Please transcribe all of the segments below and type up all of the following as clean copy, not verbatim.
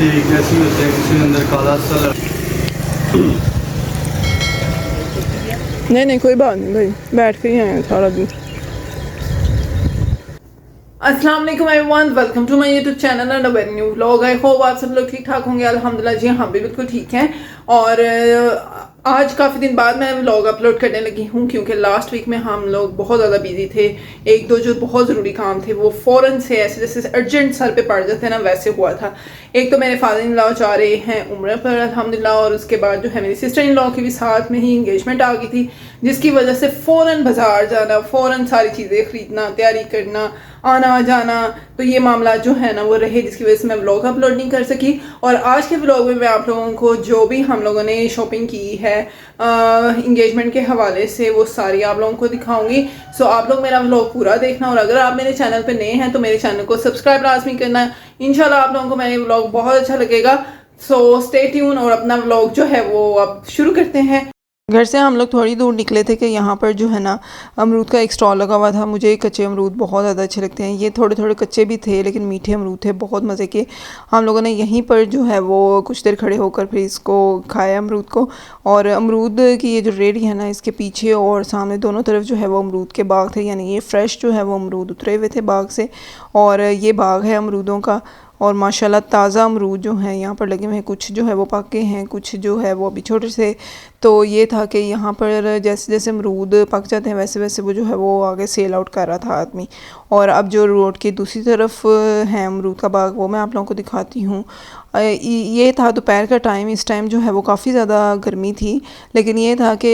से कैसी होते हैं, किसी के अंदर काला सा नहीं नहीं कोई बात नहीं भाई, बैठ के ही आए हैं सारा दिन। अस्सलाम वालेकुम everyone, welcome to my YouTube channel and a very new vlog. I hope आप सब लोग ठीक ठाक होंगे। अल्हम्दुलिल्लाह जी हम भी बिल्कुल ठीक हैं। और आज काफ़ी दिन बाद मैं व्लॉग अपलोड करने लगी हूँ क्योंकि लास्ट वीक में हम लोग बहुत ज़्यादा बिजी थे। एक दो जो बहुत ज़रूरी काम थे वो फ़ौरन से ऐसे जैसे अर्जेंट सर पे पड़ जाते हैं ना, वैसे हुआ था। एक तो मेरे फादर इन लॉ जा रहे हैं उम्र पर अल्हम्दुलिल्लाह, और उसके बाद जो है मेरी सिस्टर इन लॉ की भी साथ में ही इंगेजमेंट आ गई थी, जिसकी वजह से फ़ौरन बाजार जाना, फ़ौरन सारी चीज़ें ख़रीदना, तैयारी करना, आना जाना, तो ये मामला जो है ना वो रहे, जिसकी वजह से मैं व्लॉग अपलोड नहीं कर सकी। और आज के व्लॉग में मैं आप लोगों को जो भी हम लोगों ने शॉपिंग की है इंगेजमेंट के हवाले से वो सारी आप लोगों को दिखाऊंगी। सो आप लोग मेरा व्लॉग पूरा देखना, और अगर आप मेरे चैनल पे नए हैं तो मेरे चैनल को सब्सक्राइब लाजमी करना। इंशाल्लाह आप लोगों को मेरे व्लॉग बहुत अच्छा लगेगा। सो स्टे ट्यून, और अपना व्लॉग जो है वो अब शुरू करते हैं। घर से हम लोग थोड़ी दूर निकले थे कि यहाँ पर जो है ना अमरूद का एक स्टॉल लगा हुआ था। मुझे कच्चे अमरूद बहुत ज़्यादा अच्छे लगते हैं। ये थोड़े थोड़े कच्चे भी थे लेकिन मीठे अमरूद थे, बहुत मज़े के। हम लोगों ने यहीं पर जो है वो कुछ देर खड़े होकर फिर इसको खाया अमरूद को। और अमरूद की ये जो रेडी है ना, इसके पीछे और सामने दोनों तरफ जो है वो अमरूद के बाग थे, यानी ये फ्रेश जो है वो अमरूद उतरे हुए थे बाग से। और ये बाग है अमरूदों का, और माशाल्लाह ताज़ा अमरूद जो हैं यहाँ पर लगे हुए हैं। कुछ जो है वो पके हैं, कुछ जो है वो अभी छोटे से। तो ये था कि यहाँ पर जैसे जैसे अमरूद पक जाते हैं वैसे वैसे वो जो है वो आगे सेल आउट कर रहा था आदमी। और अब जो रोड की दूसरी तरफ है अमरूद का बाग, वो मैं आप लोगों को दिखाती हूँ। ये था दोपहर का टाइम, इस टाइम जो है वो काफ़ी ज़्यादा गर्मी थी, लेकिन ये था कि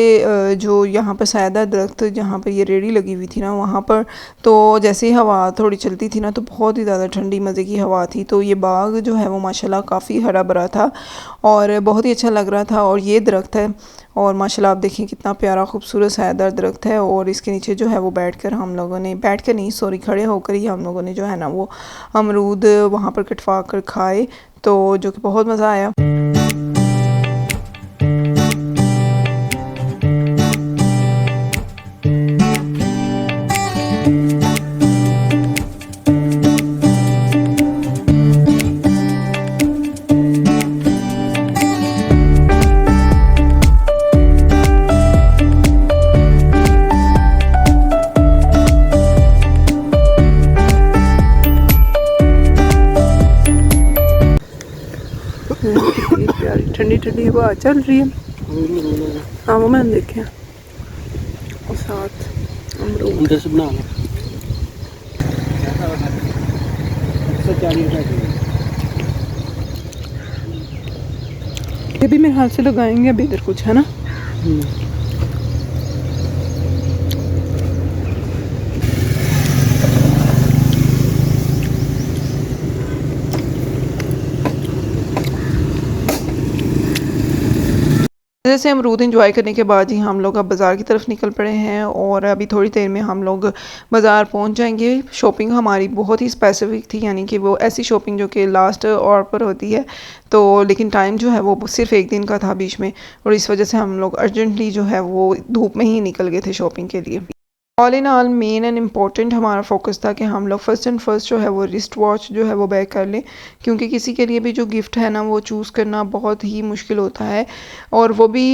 जो यहाँ पर सायदा दरख्त जहाँ पर ये रेड़ी लगी हुई थी ना वहाँ पर, तो जैसे ही हवा थोड़ी चलती थी ना तो बहुत ही ज़्यादा ठंडी मज़े की हवा थी। तो ये बाग जो है वो माशाल्लाह काफ़ी हरा भरा था और बहुत ही अच्छा लग रहा था। और ये दरख्त है, और माशाल्लाह आप देखिए कितना प्यारा खूबसूरत सायादार दरख्त है। और इसके नीचे जो है वो बैठकर हम लोगों ने, बैठकर नहीं सॉरी, खड़े होकर ही हम लोगों ने जो है ना वो अमरूद वहाँ पर कटवा कर खाए, तो जो कि बहुत मज़ा आया। प्यारी ठंडी ठंडी हवा चल रही है। हाँ वो मैंने देखे और साथ अमरूद। ये भी मेरे हाथ से लगाएंगे अभी, इधर कुछ है ना। जैसे अमरूद एंजॉय करने के बाद ही हम लोग अब बाज़ार की तरफ निकल पड़े हैं, और अभी थोड़ी देर में हम लोग बाज़ार पहुंच जाएंगे। शॉपिंग हमारी बहुत ही स्पेसिफिक थी, यानी कि वो ऐसी शॉपिंग जो कि लास्ट और पर होती है, तो लेकिन टाइम जो है वो सिर्फ एक दिन का था बीच में, और इस वजह से हम लोग अर्जेंटली जो है वो धूप में ही निकल गए थे शॉपिंग के लिए। All in all main and important हमारा फोकस था कि हम लोग फर्स्ट एंड फर्स्ट जो है वो रिस्ट वॉच जो है वो बैक कर लें, क्योंकि किसी के लिए भी जो गिफ्ट है ना वो चूज़ करना बहुत ही मुश्किल होता है। और वो भी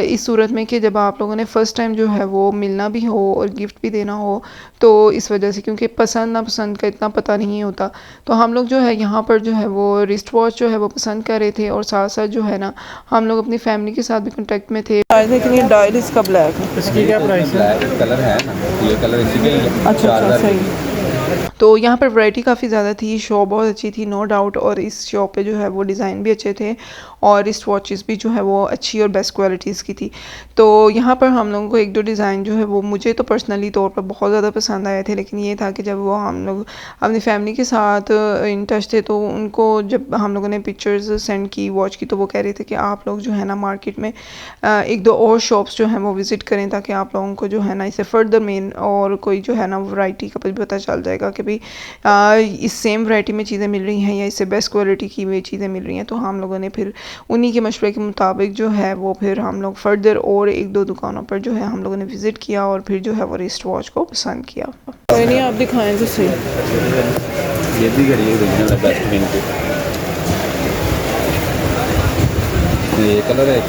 इस सूरत में कि जब आप लोगों ने फ़र्स्ट टाइम जो है वो मिलना भी हो और गिफ्ट भी देना हो, तो इस वजह से क्योंकि पसंद नापसंद का इतना पता नहीं होता, तो हम लोग जो है यहाँ पर जो है वो रिस्ट वॉच जो है वो पसंद कर रहे थे, और साथ साथ जो है ना हम लोग अपनी फैमिली के साथ भी कॉन्टेक्ट में थे। लेकिन डायल इसका ब्लैक है, इसकी क्या प्राइस है? कलर है ना, ये कलर इसी के लिए। अच्छा सही। तो यहाँ पर वैरायटी काफ़ी ज़्यादा थी, शॉप बहुत अच्छी थी नो डाउट, और इस शॉप पे जो है वो डिज़ाइन भी अच्छे थे, और इस वॉचेस भी जो है वो अच्छी और बेस्ट क्वालिटीज़ की थी। तो यहाँ पर हम लोगों को एक दो डिज़ाइन जो है वो मुझे तो पर्सनली तौर पर बहुत ज़्यादा पसंद आए थे, लेकिन ये था कि जब वो हम लोग अपनी फैमिली के साथ इन टच थे, तो उनको जब हम लोगों ने पिक्चर्स सेंड की वॉच की, तो वो कह रहे थे कि आप लोग जो है ना मार्केट में एक दो और शॉप्स जो हैं वो विज़िट करें, ताकि आप लोगों को जो है ना इससे फर्दर मेन और कोई जो है ना वैरायटी का भी पता चल जाएगा कि भाई इस सेम वैरायटी में चीज़ें मिल रही हैं या इससे बेस्ट क्वालिटी की हुई चीज़ें मिल रही हैं। तो हम लोगों ने फिर उन्हीं के मशवरे के मुताबिक जो है वो फिर हम लोग फर्दर और एक दो दुकानों पर जो है हम लोगों ने विज़िट किया, और फिर जो है वो रिस्ट वॉच को पसंद किया। कोई नहीं, आप दिखाएं तो सही। ये भी करिए ओरिजिनल बेस्ट विंग के। इसमें ये कलर है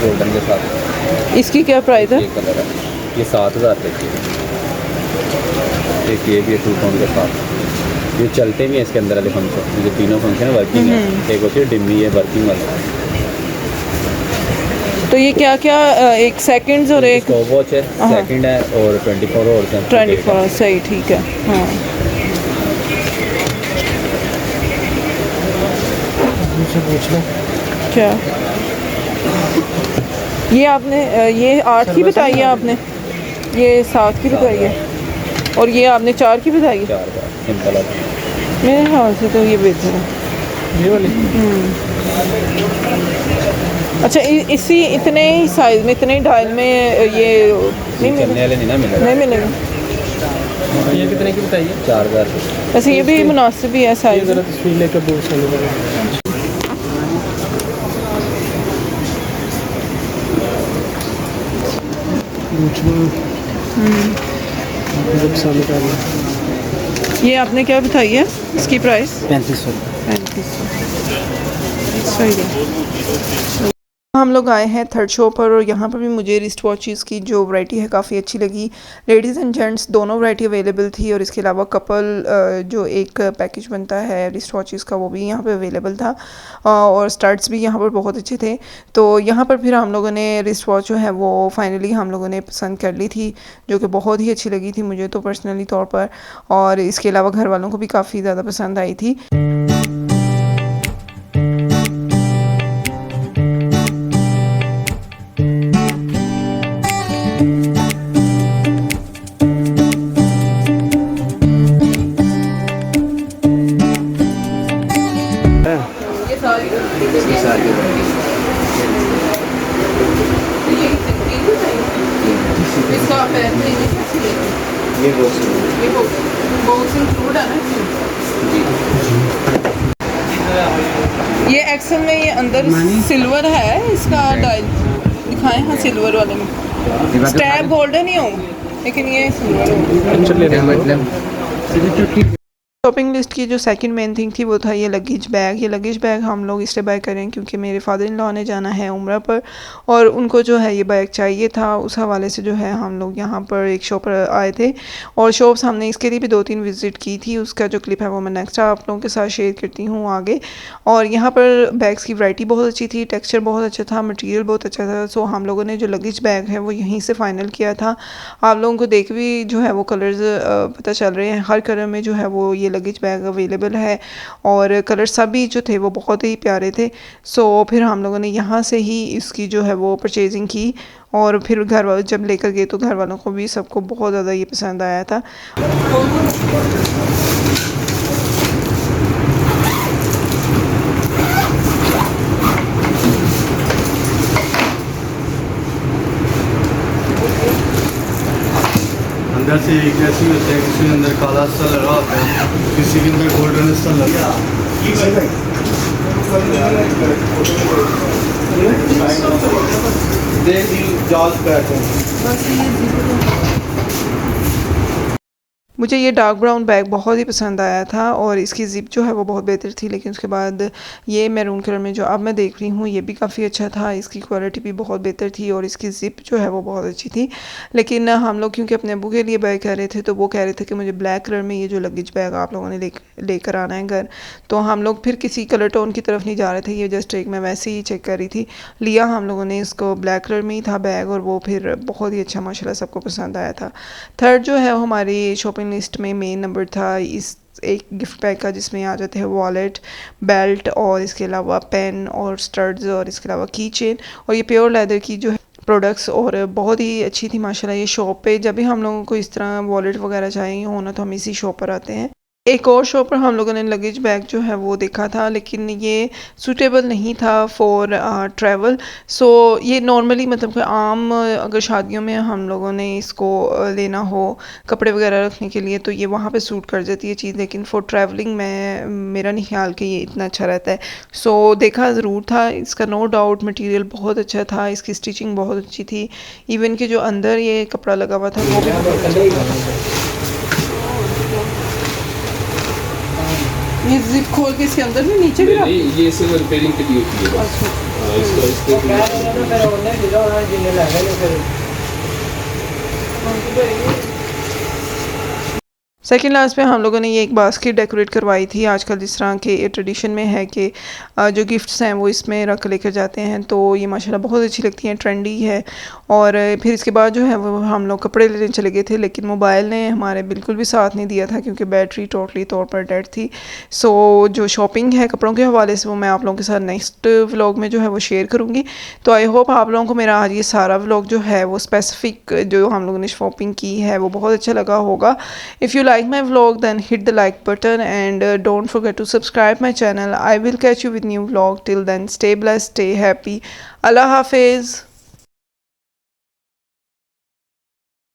गोल्डन के साथ। इसकी क्या प्राइस है? ये कलर है, ये 7,000 रुपये की है। एक ये भी है 2 टोन के साथ। ये चलते भी हैं इसके अंदर वाले फंक्शन, जो तीनों फंक्शन है वर्किंग है। एक होती है डिमी है वर्किंग वाला। तो ये क्या क्या एक सेकंड्स और एक स्टॉप वॉच है, सेकंड है और 24 आवर्स है। 24 सही ठीक है। हाँ क्या ये आपने ये 8 की बताई है आपने, ये 7 की बताई है और ये आपने 4 की बताई है। 4 का सिंपल है। मेरे ख्याल से तो ये बेहतर है ये वाली। अच्छा इसी इतने ही साइज में इतने ही डायल में ये नहीं चलने वाले नहीं ना मिलेगा। नहीं मिलेगा। ये कितने की बताइए? 4,000। वैसे ये भी मुनासिब ही है साइज। ज़रा तस्वीर लेकर दूर से ये आपने क्या बताई है इसकी प्राइस? 3500। 3500 सही है। हम लोग आए हैं थर्ड शो पर और यहाँ पर भी मुझे रिस्ट वॉचेस की जो वैरायटी है काफ़ी अच्छी लगी। लेडीज़ एंड जेंट्स दोनों वैरायटी अवेलेबल थी और इसके अलावा कपल जो एक पैकेज बनता है रिस्ट वॉचेस का वो भी यहाँ पे अवेलेबल था और स्टड्स भी यहाँ पर बहुत अच्छे थे। तो यहाँ पर फिर हम लोगों ने रिस्ट वॉच जो है वो फाइनली हम लोगों ने पसंद कर ली थी, जो कि बहुत ही अच्छी लगी थी मुझे तो पर्सनली तौर पर, और इसके अलावा घर वालों को भी काफ़ी ज़्यादा पसंद आई थी। ये एक्सेल में ये अंदर सिल्वर है इसका डायल दिखाएं। हाँ सिल्वर वाले में स्टैप गोल्डन ही हो लेकिन ये सिल्वर हो। शॉपिंग लिस्ट की जो सेकंड मेन थिंग थी वो था ये लगेज बैग। ये लगेज बैग हम लोग इसलिए बाय करें क्योंकि मेरे फादर इन लॉ ने जाना है उम्रा पर और उनको जो है ये बैग चाहिए था। उस हवाले से जो है हम लोग यहाँ पर एक शॉप पर आए थे और शॉप्स हमने इसके लिए भी 2-3 विज़िट की थी। उसका जो क्लिप है वो मैं नेक्स्ट आप लोगों के साथ शेयर करती हूँ आगे। और यहाँ पर बैग्स की वैरायटी बहुत अच्छी थी, टेक्स्चर बहुत अच्छा था, मटेरियल बहुत अच्छा था। सो हम लोगों ने जो लगेज बैग है वो यहीं से फ़ाइनल किया था। आप लोगों को देख भी जो है वो कलर्स पता चल रहे हैं, हर कलर में जो है वो ये लगेज बैग अवेलेबल है और कलर सभी जो थे वो बहुत ही प्यारे थे। सो फिर हम लोगों ने यहाँ से ही इसकी जो है वो परचेजिंग की और फिर घर वालों जब लेकर गए तो घर वालों को भी सबको बहुत ज़्यादा ये पसंद आया था। अंदर से एक जैसी होते हैं, किसी के अंदर काला सा लगा होता है, किसी के अंदर गोल्डन सा लगा। मुझे ये डार्क ब्राउन बैग बहुत ही पसंद आया था और इसकी ज़िप जो है वो बहुत बेहतर थी। लेकिन उसके बाद ये मैरून कलर में जो अब मैं देख रही हूँ ये भी काफ़ी अच्छा था, इसकी क्वालिटी भी बहुत बेहतर थी और इसकी ज़िप जो है वो बहुत अच्छी थी। लेकिन हम लोग क्योंकि अपने अबू के लिए बैग कह रहे थे तो वो कह रहे थे कि मुझे ब्लैक कलर में ये जो लगेज बैग आप लोगों ने लेकर आना है घर। तो हम लोग फिर किसी कलर टोन की तरफ नहीं जा रहे थे, ये जस्ट एक मैं वैसे ही चेक कर रही थी। लिया हम लोगों ने इसको ब्लैक कलर में ही था बैग और वो फिर बहुत ही अच्छा माशाल्लाह सबको पसंद आया था। थर्ड जो है हमारी शॉपिंग लिस्ट में मेन नंबर था इस एक गिफ्ट पैक का जिसमें आ जाते हैं वॉलेट, बेल्ट और इसके अलावा पेन और स्टड्स और इसके अलावा की चेन और ये प्योर लेदर की जो है प्रोडक्ट्स और बहुत ही अच्छी थी माशाल्लाह। ये शॉप पे जब भी हम लोगों को इस तरह वॉलेट वगैरह चाहिए होना तो हम इसी शॉप पर आते हैं। एक और शॉप पर हम लोगों ने लगेज बैग जो है वो देखा था लेकिन ये सूटेबल नहीं था फॉर ट्रैवल। सो ये नॉर्मली मतलब कि आम अगर शादियों में हम लोगों ने इसको लेना हो कपड़े वगैरह रखने के लिए तो ये वहाँ पे सूट कर जाती है चीज़, लेकिन फॉर ट्रैवलिंग में मेरा नहीं ख्याल कि ये इतना अच्छा रहता है। सो देखा ज़रूर था, इसका नो डाउट मटेरियल बहुत अच्छा था, इसकी स्टिचिंग बहुत अच्छी थी, इवन कि जो अंदर ये कपड़ा लगा हुआ था वो भी बहुत अच्छा था। ये जिप खोल के इसके अंदर भी नीचे भी नहीं ये सिर्फ रिपेयरिंग के लिए होती है बस। अच्छा हाँ, इसको सेकेंड लास्ट में हम लोगों ने ये एक बास्केट डेकोरेट करवाई थी। आजकल जिस तरह के ट्रेडिशन में है कि जो गिफ्ट्स हैं वो इसमें रख लेकर जाते हैं, तो ये माशाल्लाह बहुत अच्छी लगती हैं, ट्रेंडी है। और फिर इसके बाद जो है वो हम लोग कपड़े लेने चले गए थे, लेकिन मोबाइल ने हमारे बिल्कुल भी साथ नहीं दिया था क्योंकि बैटरी टोटली तौर पर डेड थी। सो जो शॉपिंग है कपड़ों के हवाले से वो मैं आप लोगों के साथ नेक्स्ट व्लॉग में जो है वो शेयर करूँगी। तो आई होप आप लोगों को मेरा आज ये सारा व्लॉग जो है वो स्पेसिफिक जो हम लोगों ने शॉपिंग की है वो बहुत अच्छा लगा होगा। If you like my vlog then hit the like button and don't forget to subscribe my channel. I will catch you with new vlog. Till then stay blessed, stay happy. Allah Hafiz.